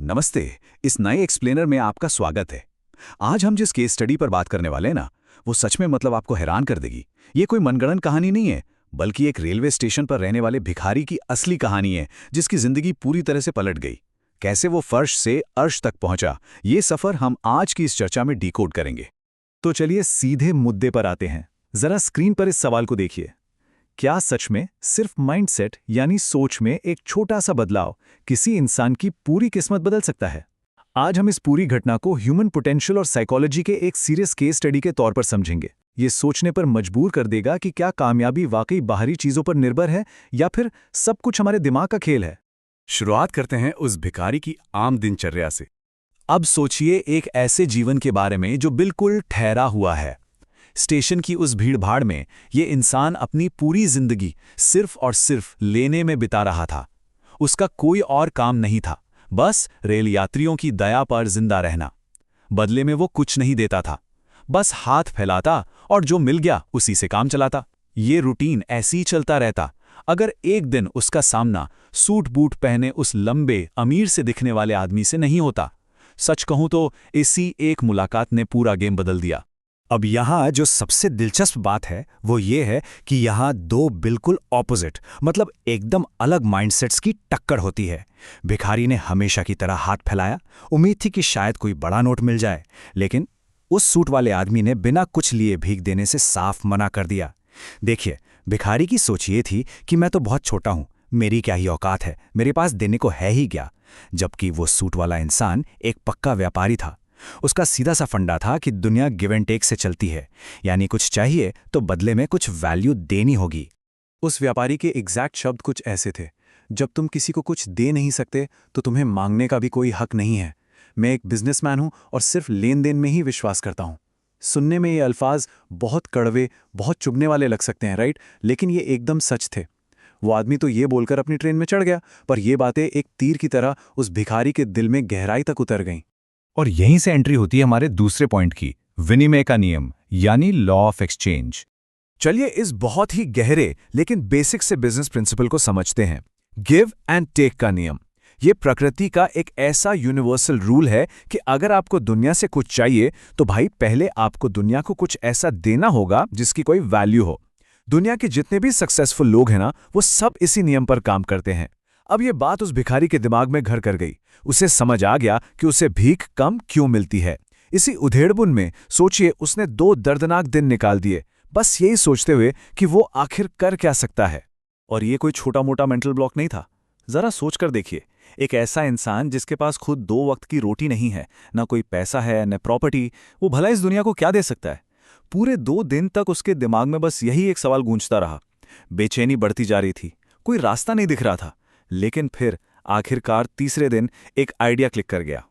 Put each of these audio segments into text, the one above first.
नमस्ते। इस नए एक्सप्लेनर में आपका स्वागत है। आज हम जिस केस स्टडी पर बात करने वाले हैं ना, वो सच में आपको हैरान कर देगी। ये कोई मनगढ़ंत कहानी नहीं है, बल्कि एक रेलवे स्टेशन पर रहने वाले भिखारी की असली कहानी है, जिसकी जिंदगी पूरी तरह से पलट गई। कैसे वो फर्श से अर्श तक पहुंचा, ये सफर हम आज की इस चर्चा में डिकोड करेंगे। तो चलिए सीधे मुद्दे पर आते हैं। जरा स्क्रीन पर इस सवाल को देखिए। क्या सच में सिर्फ माइंडसेट यानी सोच में एक छोटा सा बदलाव किसी इंसान की पूरी किस्मत बदल सकता है? आज हम इस पूरी घटना को ह्यूमन पोटेंशियल और साइकोलॉजी के एक सीरियस केस स्टडी के तौर पर समझेंगे। ये सोचने पर मजबूर कर देगा कि क्या कामयाबी वाकई बाहरी चीजों पर निर्भर है या फिर सब कुछ हमारे दिमाग का खेल है। शुरुआत करते हैं उस भिखारी की आम दिनचर्या से। अब सोचिए एक ऐसे जीवन के बारे में जो बिल्कुल ठहरा हुआ है। स्टेशन की उस भीड़भाड़ में ये इंसान अपनी पूरी जिंदगी सिर्फ और सिर्फ लेने में बिता रहा था। उसका कोई और काम नहीं था, बस रेल यात्रियों की दया पर जिंदा रहना। बदले में वो कुछ नहीं देता था, बस हाथ फैलाता और जो मिल गया उसी से काम चलाता। ये रूटीन ऐसे ही चलता रहता, अगर एक दिन उसका सामना सूट बूट पहने उस लंबे अमीर से दिखने वाले आदमी से नहीं होता। सच कहूं तो इसी एक मुलाकात ने पूरा गेम बदल दिया। अब यहाँ जो सबसे दिलचस्प बात है वो ये है कि यहाँ दो बिल्कुल ऑपोजिट मतलब एकदम अलग माइंडसेट्स की टक्कर होती है। भिखारी ने हमेशा की तरह हाथ फैलाया, उम्मीद थी कि शायद कोई बड़ा नोट मिल जाए, लेकिन उस सूट वाले आदमी ने बिना कुछ लिए भीख देने से साफ मना कर दिया। देखिए, भिखारी की सोच ये थी कि मैं तो बहुत छोटा हूँ, मेरी क्या ही औकात है, मेरे पास देने को है ही क्या। जबकि वो सूट वाला इंसान एक पक्का व्यापारी था। उसका सीधा सा फंडा था कि दुनिया गिव एंड टेक से चलती है, यानी कुछ चाहिए तो बदले में कुछ वैल्यू देनी होगी। उस व्यापारी के एग्जैक्ट शब्द कुछ ऐसे थे, जब तुम किसी को कुछ दे नहीं सकते तो तुम्हें मांगने का भी कोई हक नहीं है। मैं एक बिजनेसमैन हूं और सिर्फ लेन देन में ही विश्वास करता हूं। सुनने में ये अल्फाज बहुत कड़वे, बहुत चुभने वाले लग सकते हैं, राइट? लेकिन ये एकदम सच थे। वो आदमी तो ये बोलकर अपनी ट्रेन में चढ़ गया, पर ये बातें एक तीर की तरह उस भिखारी के दिल में गहराई तक उतर गईं। और यहीं से एंट्री होती है हमारे दूसरे पॉइंट की, विनिमय का नियम यानी लॉ ऑफ एक्सचेंज। चलिए इस बहुत ही गहरे लेकिन बेसिक से बिजनेस प्रिंसिपल को समझते हैं। गिव एंड टेक का नियम। ये प्रकृति का एक ऐसा यूनिवर्सल रूल है कि अगर आपको दुनिया से कुछ चाहिए तो भाई पहले आपको दुनिया को कुछ ऐसा देना होगा जिसकी कोई वैल्यू हो। दुनिया के जितने भी सक्सेसफुल लोग हैं ना, वो सब इसी नियम पर काम करते हैं। अब ये बात उस भिखारी के दिमाग में घर कर गई। उसे समझ आ गया कि उसे भीख कम क्यों मिलती है। इसी उधेड़बुन में सोचिए उसने 2 दर्दनाक दिन निकाल दिए, बस यही सोचते हुए कि वो आखिर कर क्या सकता है। और ये कोई छोटा मोटा मेंटल ब्लॉक नहीं था। जरा सोचकर देखिए, एक ऐसा इंसान जिसके पास खुद 2 वक्त की रोटी नहीं है, ना कोई पैसा है न प्रॉपर्टी, वो भला इस दुनिया को क्या दे सकता है? पूरे 2 दिन तक उसके दिमाग में बस यही एक सवाल गूंजता रहा। बेचैनी बढ़ती जा रही थी, कोई रास्ता नहीं दिख रहा था। लेकिन फिर आखिरकार तीसरे दिन एक आइडिया क्लिक कर गया।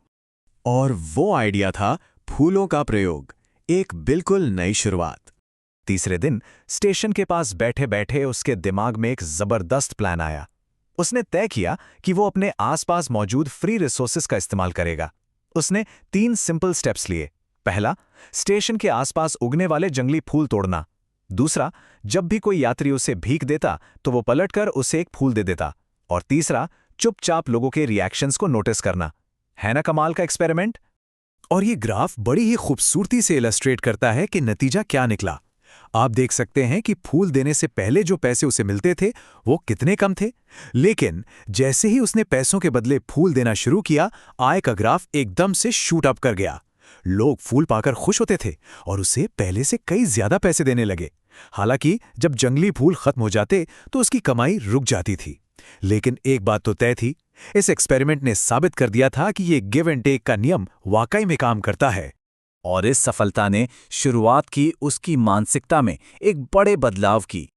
और वो आइडिया था फूलों का प्रयोग, एक बिल्कुल नई शुरुआत। तीसरे दिन स्टेशन के पास बैठे बैठे उसके दिमाग में एक जबरदस्त प्लान आया। उसने तय किया कि वो अपने आसपास मौजूद फ्री रिसोर्सेज का इस्तेमाल करेगा। उसने 3 सिंपल स्टेप्स लिए। पहला, स्टेशन के आसपास उगने वाले जंगली फूल तोड़ना। दूसरा, जब भी कोई यात्री उसे भीख देता तो वो पलटकर उसे एक फूल दे देता। और तीसरा, चुपचाप लोगों के रिएक्शंस को नोटिस करना। है ना कमाल का एक्सपेरिमेंट? और ये ग्राफ बड़ी ही खूबसूरती से इलस्ट्रेट करता है कि नतीजा क्या निकला। आप देख सकते हैं कि फूल देने से पहले जो पैसे उसे मिलते थे वो कितने कम थे, लेकिन जैसे ही उसने पैसों के बदले फूल देना शुरू किया, आय का ग्राफ एकदम से शूट अप कर गया। लोग फूल पाकर खुश होते थे और उसे पहले से कई ज्यादा पैसे देने लगे। हालांकि जब जंगली फूल खत्म हो जाते तो उसकी कमाई रुक जाती थी। लेकिन एक बात तो तय थी, इस एक्सपेरिमेंट ने साबित कर दिया था कि ये गिव एंड टेक का नियम वाकई में काम करता है। और इस सफलता ने शुरुआत की उसकी मानसिकता में एक बड़े बदलाव की।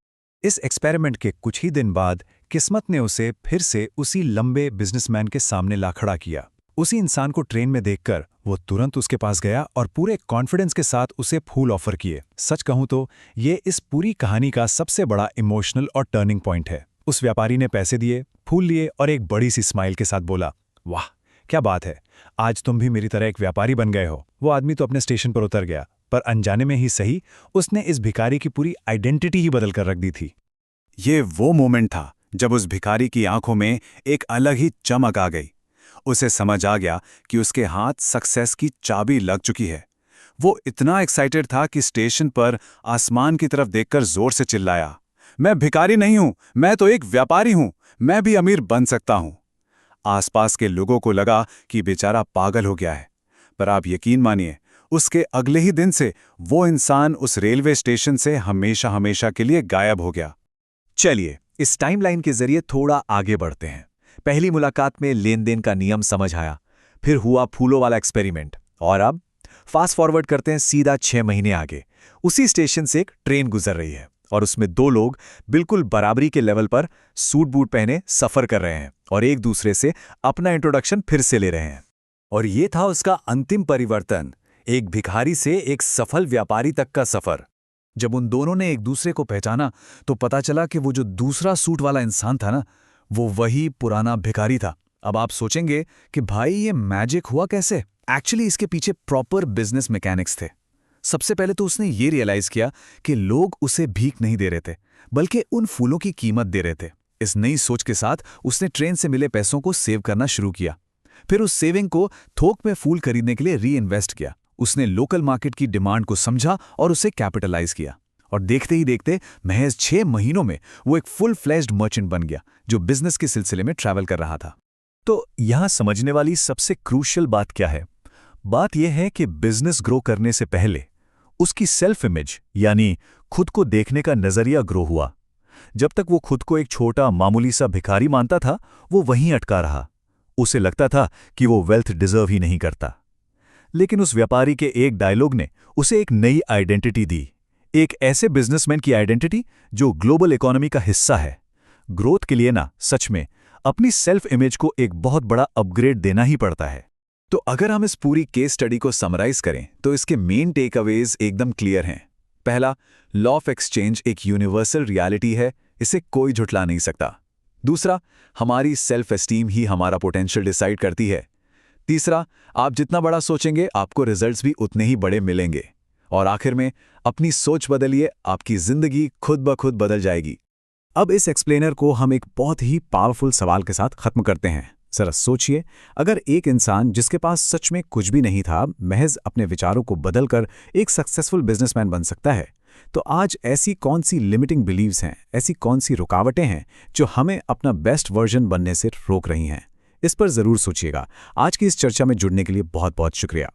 इस एक्सपेरिमेंट के कुछ ही दिन बाद किस्मत ने उसे फिर से उसी लंबे बिजनेसमैन के सामने ला खड़ा किया। उसी इंसान को ट्रेन में देखकर वो तुरंत उसके पास गया और पूरे कॉन्फिडेंस के साथ उसे फूल ऑफर किए। सच कहूं तो ये इस पूरी कहानी का सबसे बड़ा इमोशनल और टर्निंग पॉइंट है। उस व्यापारी ने पैसे दिए, फूल लिए और एक बड़ी सी स्माइल के साथ बोला, वाह क्या बात है, आज तुम भी मेरी तरह एक व्यापारी बन गए हो। वो आदमी तो अपने स्टेशन पर उतर गया, पर अनजाने में ही सही उसने इस भिखारी की पूरी आइडेंटिटी ही बदल कर रख दी थी। ये वो मोमेंट था जब उस भिखारी की आंखों में एक अलग ही चमक आ गई। उसे समझ आ गया कि उसके हाथ सक्सेस की चाबी लग चुकी है। वो इतना एक्साइटेड था कि स्टेशन पर आसमान की तरफ देखकर जोर से चिल्लाया, मैं भिखारी नहीं हूं, मैं तो एक व्यापारी हूं, मैं भी अमीर बन सकता हूं। आसपास के लोगों को लगा कि बेचारा पागल हो गया है, पर आप यकीन मानिए, उसके अगले ही दिन से वो इंसान उस रेलवे स्टेशन से हमेशा हमेशा के लिए गायब हो गया। चलिए इस टाइमलाइन के जरिए थोड़ा आगे बढ़ते हैं। पहली मुलाकात में लेन देन का नियम समझ आया, फिर हुआ फूलों वाला एक्सपेरिमेंट, और अब फास्ट फॉरवर्ड करते हैं सीधा 6 महीने आगे। उसी स्टेशन से एक ट्रेन गुजर रही है और उसमें दो लोग बिल्कुल बराबरी के लेवल पर सूट बूट पहने सफर कर रहे हैं और एक दूसरे से अपना इंट्रोडक्शन फिर से ले रहे हैं। और ये था उसका अंतिम परिवर्तन, एक भिखारी से एक सफल व्यापारी तक का सफर। जब उन दोनों ने एक दूसरे को पहचाना तो पता चला कि वो जो दूसरा सूट वाला इंसान था ना, वो वही पुराना भिखारी था। अब आप सोचेंगे कि भाई ये मैजिक हुआ कैसे? एक्चुअली इसके पीछे प्रॉपर बिजनेस मैकेनिक्स थे। सबसे पहले तो उसने ये रियलाइज किया कि लोग उसे भीख नहीं दे रहे थे, बल्कि उन फूलों की कीमत दे रहे थे। इस नई सोच के साथ उसने ट्रेन से मिले पैसों को सेव करना शुरू किया। फिर उस सेविंग को थोक में फूल खरीदने के लिए री इन्वेस्ट किया। उसने लोकल मार्केट की डिमांड को समझा और उसे कैपिटलाइज किया। और देखते ही देखते महज 6 महीनों में वो एक फुल फ्लेज्ड मर्चेंट बन गया, जो बिजनेस के सिलसिले में ट्रैवल कर रहा था। तो यहां समझने वाली सबसे क्रूशियल बात क्या है? बात यह है कि बिजनेस ग्रो करने से पहले उसकी सेल्फ इमेज यानी खुद को देखने का नजरिया ग्रो हुआ। जब तक वो खुद को एक छोटा मामूली सा भिखारी मानता था, वो वहीं अटका रहा। उसे लगता था कि वो वेल्थ डिजर्व ही नहीं करता। लेकिन उस व्यापारी के एक डायलॉग ने उसे एक नई आइडेंटिटी दी, एक ऐसे बिजनेसमैन की आइडेंटिटी जो ग्लोबल इकोनॉमी का हिस्सा है। ग्रोथ के लिए ना, सच में अपनी सेल्फ इमेज को एक बहुत बड़ा अपग्रेड देना ही पड़ता है। तो अगर हम इस पूरी केस स्टडी को समराइज करें तो इसके मेन टेकअवेज एकदम क्लियर हैं। पहला, लॉ ऑफ एक्सचेंज एक यूनिवर्सल रियलिटी है, इसे कोई झुठला नहीं सकता। दूसरा, हमारी सेल्फ एस्टीम ही हमारा पोटेंशियल डिसाइड करती है। तीसरा, आप जितना बड़ा सोचेंगे आपको रिजल्ट्स भी उतने ही बड़े मिलेंगे। और आखिर में, अपनी सोच बदलिए, आपकी जिंदगी खुद ब खुद बदल जाएगी। अब इस एक्सप्लेनर को हम एक बहुत ही पावरफुल सवाल के साथ खत्म करते हैं। जरा सोचिए, अगर एक इंसान जिसके पास सच में कुछ भी नहीं था, महज अपने विचारों को बदलकर एक सक्सेसफुल बिजनेसमैन बन सकता है, तो आज ऐसी कौन सी लिमिटिंग बिलीव्स हैं, ऐसी कौन सी रुकावटें हैं जो हमें अपना बेस्ट वर्जन बनने से रोक रही हैं? इस पर जरूर सोचिएगा। आज की इस चर्चा में जुड़ने के लिए बहुत बहुत शुक्रिया।